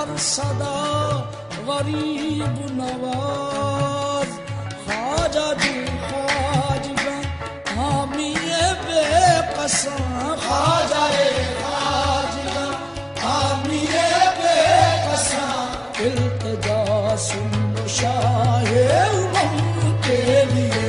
हर सदा गरीब नवाज ख्वाजा जी ख्वाजा हामी बेकसा ख्वाजा ख्वाजा हामी बेकसा इल्तिजा सुन शाहे उमम के लिए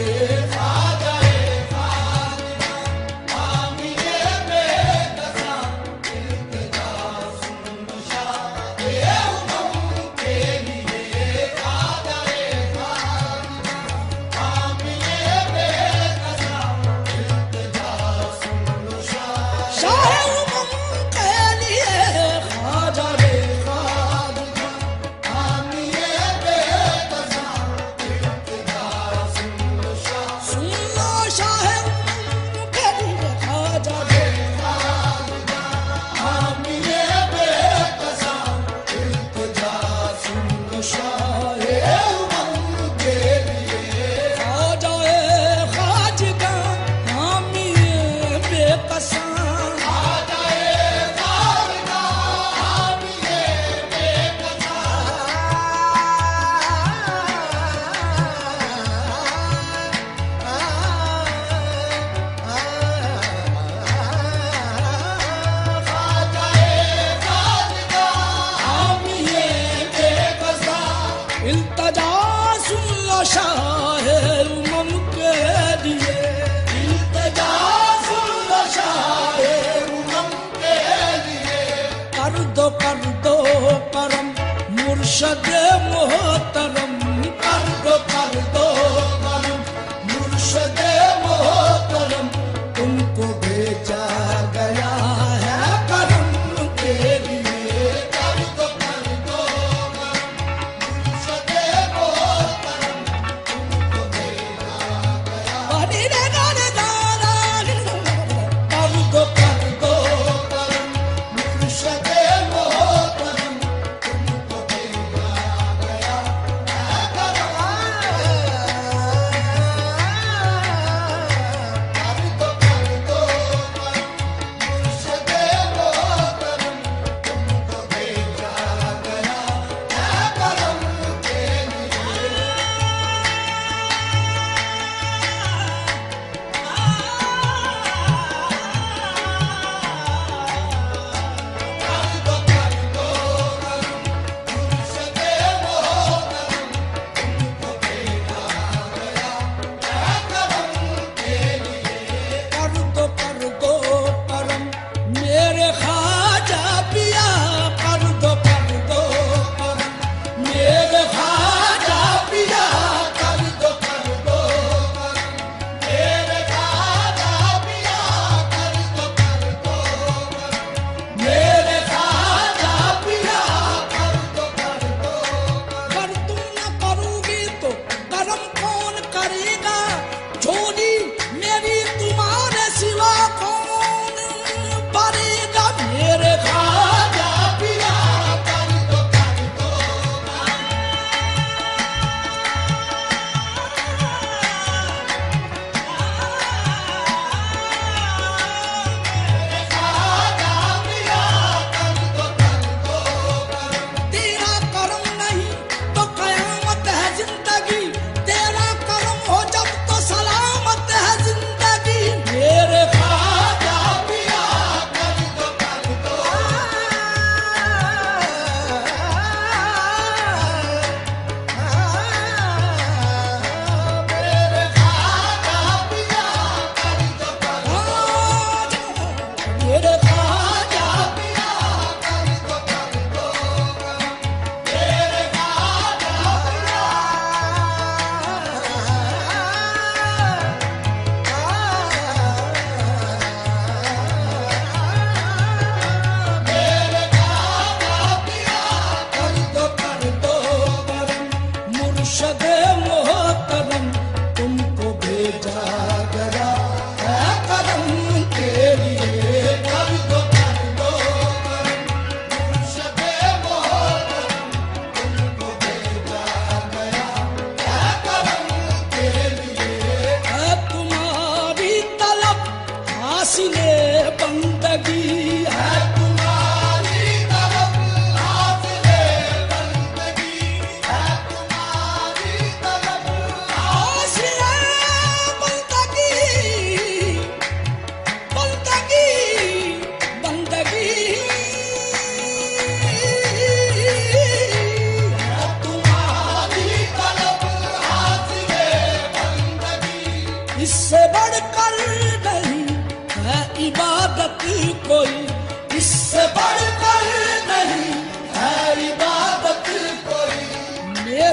मुर्शद मोहतरम कर दो करम मुर्शद मोहतरम तुमको भेजा गया है करम के लिए कर दो करम मुर्शद मोहतरम तुमको भेजा गया बनी रे गाने दारा कर दो करम मुर्शद मोहतरम तुमको भेजा गया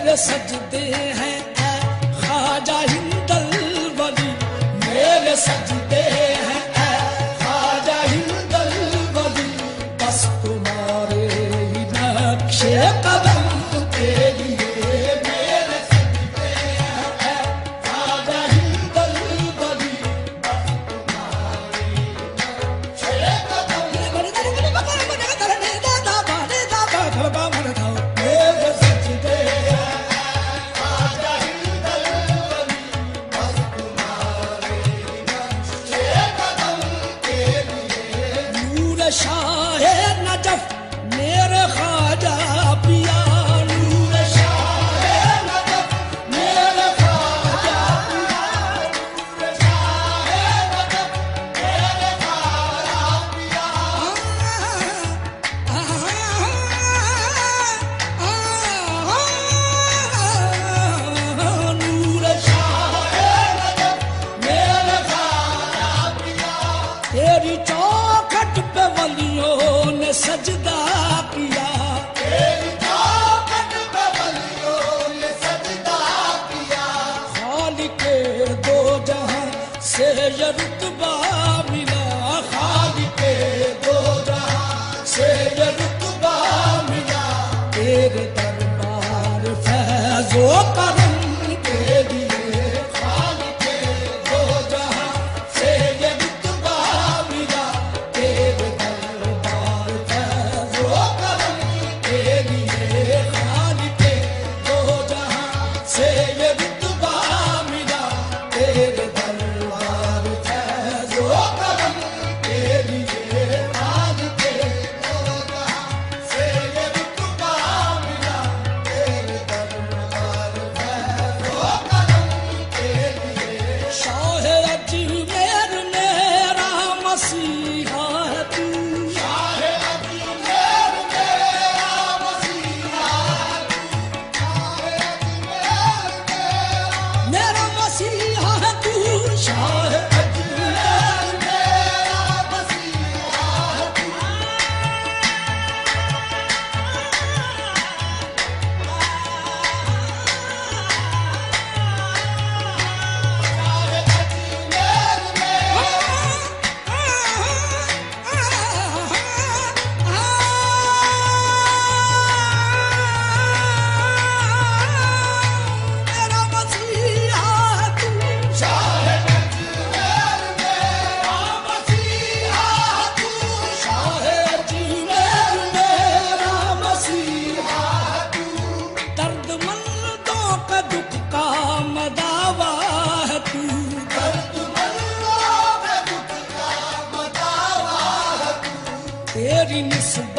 मेरे सजदे हैं ऐ ख्वाजा हिंदल वली, मेरे सजदे हैं ऐ ख्वाजा हिंदल वली, बस तुम्हारे ही नक्शे कदम के लिए मेरे सजदे हैं ऐ ख्वाजा हिंदल वली, बस तुम्हारे ही नक्शे कदम मेरे सजदे हैं ख्वाजा हिंदल वली, बस तुम्हारे नक्शे कदम के लिए। नूर शाह नजफ मेरे ख्वाजा पिया, नूर शाह नजफ मेरे ख्वाजा पिया, नूर शाह नजफ मेरे ख्वाजा पिया। नूर शाह नजफ मेरे ख्वाजा पिया, तेरी चौखट पे वलियों ने सजदा किया, तेरी चौखट पे वलियों ने सजदा किया। खालिके दो जहां से ये रुतबा मिला, खालिके दो जहां से ये रुतबा मिला, तेरे दरबार फैज़ो करम के लिए। खालिके दो जहां से ये रुतबा मिला, तेरे दरबार फैज़ो करम के लिए। खालिके दो जहां से ये रुतबा मिला, तेरे दरबार फैज़ो करम के लिए। खालिके दो जहां से ये रुतबा मिला, तेरे दरबार फैज़ो करम के लिए। शाह अजमेर मेरा मसीहा है तू, शाह अजमेर मेरा मसीहा है तू, शाह अजमेर मेरा मसीहा है तू, शाह अजमेर मेरा मसीहा है तू। दर्दमंदों का दुख का मदावा है तू, दर्दमंदों का दुख का मदावा है तू। तेरी निस्बत